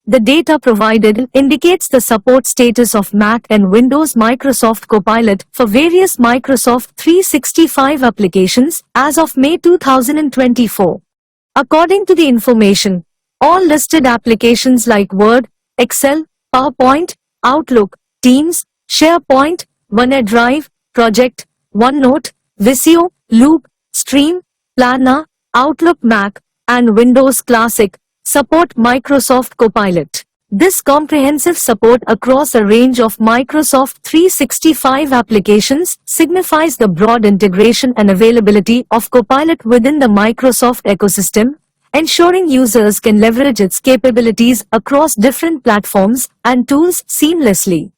The data provided indicates the support status of Mac and Windows Microsoft Copilot for various Microsoft 365 applications as of May 2024. According to the information, all listed applications like Word, Excel, PowerPoint, Outlook, Teams, SharePoint, OneDrive, Project, OneNote, Visio, Loop, Stream, Planner, Outlook Mac, and Windows Classic support Microsoft Copilot. This comprehensive support across a range of Microsoft 365 applications signifies the broad integration and availability of Copilot within the Microsoft ecosystem, ensuring users can leverage its capabilities across different platforms and tools seamlessly.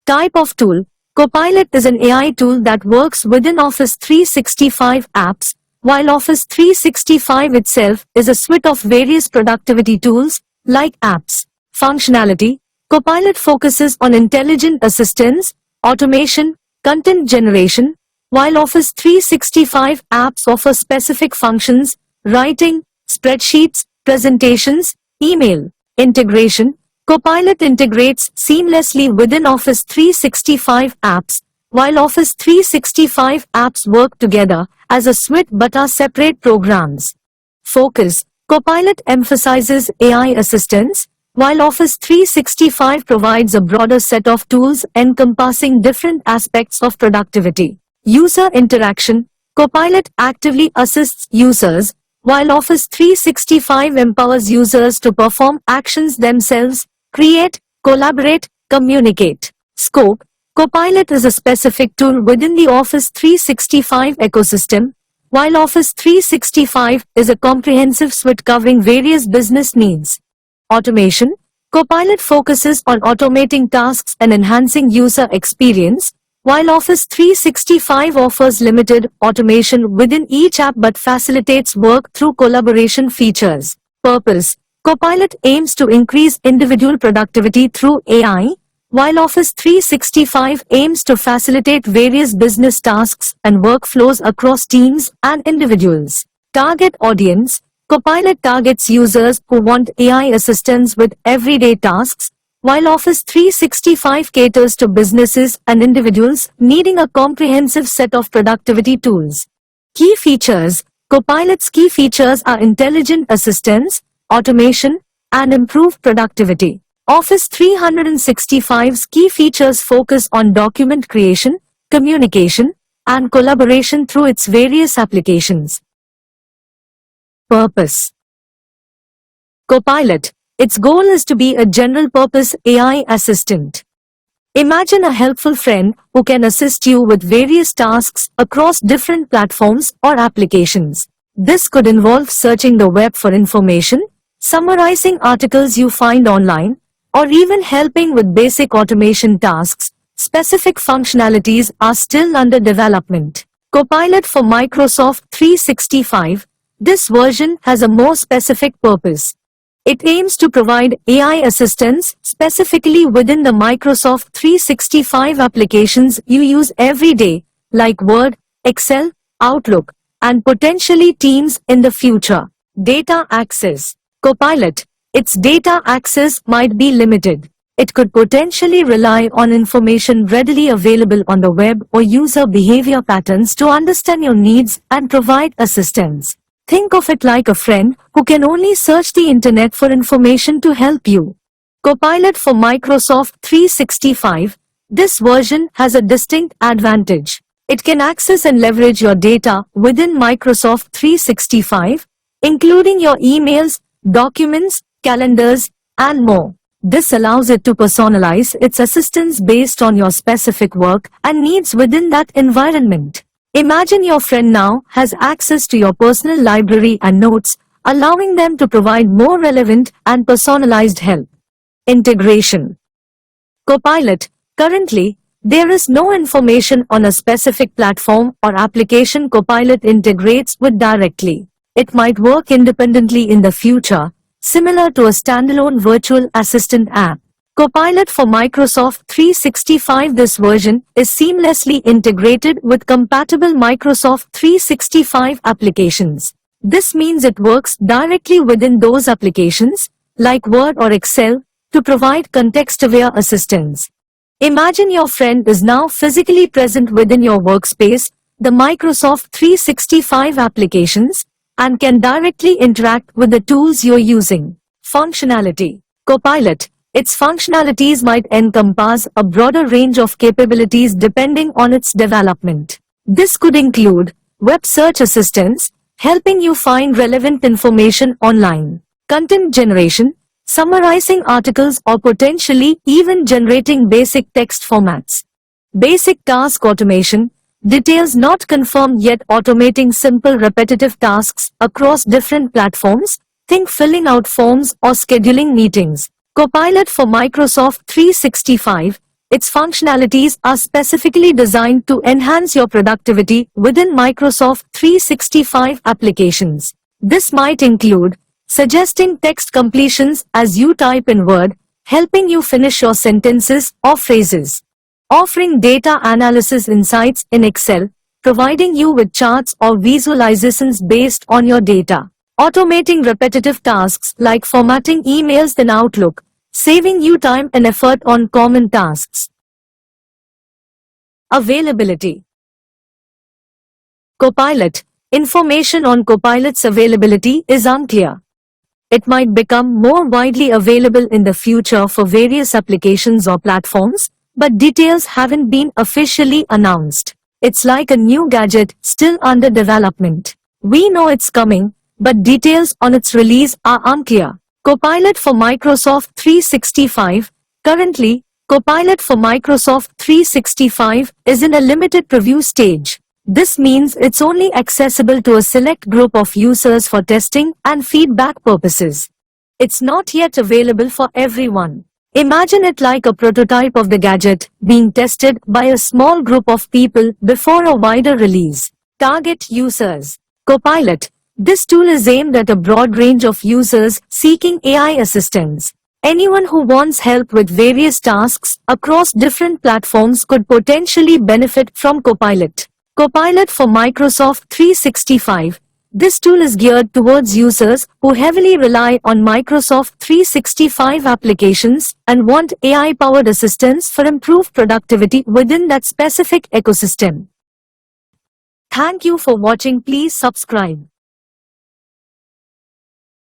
Type of tool: Copilot is an AI tool that works within Office 365 apps, while Office 365 itself is a suite of various productivity tools, like apps. Functionality: Copilot focuses on intelligent assistance, automation, content generation, while Office 365 apps offer specific functions, writing, spreadsheets, presentations, email. Integration: Copilot integrates seamlessly within Office 365 apps, while Office 365 apps work together as a suite but are separate programs. Focus: Copilot emphasizes AI assistance, while Office 365 provides a broader set of tools encompassing different aspects of productivity. User interaction: Copilot actively assists users, while Office 365 empowers users to perform actions themselves, create, collaborate, communicate. Scope: Copilot is a specific tool within the Office 365 ecosystem, while Office 365 is a comprehensive suite covering various business needs. Automation: Copilot focuses on automating tasks and enhancing user experience, while Office 365 offers limited automation within each app but facilitates work through collaboration features. Purpose: Copilot aims to increase individual productivity through AI, while Office 365 aims to facilitate various business tasks and workflows across teams and individuals. Target audience: Copilot targets users who want AI assistance with everyday tasks, while Office 365 caters to businesses and individuals needing a comprehensive set of productivity tools. Key features: Copilot's key features are intelligent assistance, automation, and improved productivity. Office 365's key features focus on document creation, communication, and collaboration through its various applications. Purpose: Copilot. Its goal is to be a general-purpose AI assistant. Imagine a helpful friend who can assist you with various tasks across different platforms or applications. This could involve searching the web for information, summarizing articles you find online, or even helping with basic automation tasks. Specific functionalities are still under development. Copilot for Microsoft 365. This version has a more specific purpose. It aims to provide AI assistance specifically within the Microsoft 365 applications you use every day, like Word, Excel, Outlook, and potentially Teams in the future. Data access: Copilot. Its data access might be limited. It could potentially rely on information readily available on the web or user behavior patterns to understand your needs and provide assistance. Think of it like a friend who can only search the internet for information to help you. Copilot for Microsoft 365. This version has a distinct advantage. It can access and leverage your data within Microsoft 365, including your emails, documents, calendars, and more. This allows it to personalize its assistance based on your specific work and needs within that environment. Imagine your friend now has access to your personal library and notes, allowing them to provide more relevant and personalized help. Integration: Copilot. Currently, there is no information on a specific platform or application Copilot integrates with directly. It might work independently in the future, similar to a standalone virtual assistant app. Copilot for Microsoft 365. This version is seamlessly integrated with compatible Microsoft 365 applications. This means it works directly within those applications, like Word or Excel, to provide context-aware assistance. Imagine your friend is now physically present within your workspace, the Microsoft 365 applications, and can directly interact with the tools you're using. Functionality. Copilot. Its functionalities might encompass a broader range of capabilities depending on its development. This could include web search assistance, helping you find relevant information online, content generation, summarizing articles or potentially even generating basic text formats, basic task automation, details not confirmed yet automating simple repetitive tasks across different platforms, think filling out forms or scheduling meetings. Copilot for Microsoft 365. Its functionalities are specifically designed to enhance your productivity within Microsoft 365 applications. This might include suggesting text completions as you type in Word, helping you finish your sentences or phrases, offering data analysis insights in Excel, providing you with charts or visualizations based on your data, automating repetitive tasks like formatting emails in Outlook, saving you time and effort on common tasks. Availability. Copilot. Information on Copilot's availability is unclear. It might become more widely available in the future for various applications or platforms, but details haven't been officially announced. It's like a new gadget still under development. We know it's coming, but details on its release are unclear. Copilot for Microsoft 365. Currently, Copilot for Microsoft 365 is in a limited preview stage. This means it's only accessible to a select group of users for testing and feedback purposes. It's not yet available for everyone. Imagine it like a prototype of the gadget being tested by a small group of people before a wider release. Target users. Copilot. This tool is aimed at a broad range of users seeking AI assistance. Anyone who wants help with various tasks across different platforms could potentially benefit from Copilot. Copilot for Microsoft 365. This tool is geared towards users who heavily rely on Microsoft 365 applications and want AI-powered assistance for improved productivity within that specific ecosystem. Thank you for watching. Please subscribe.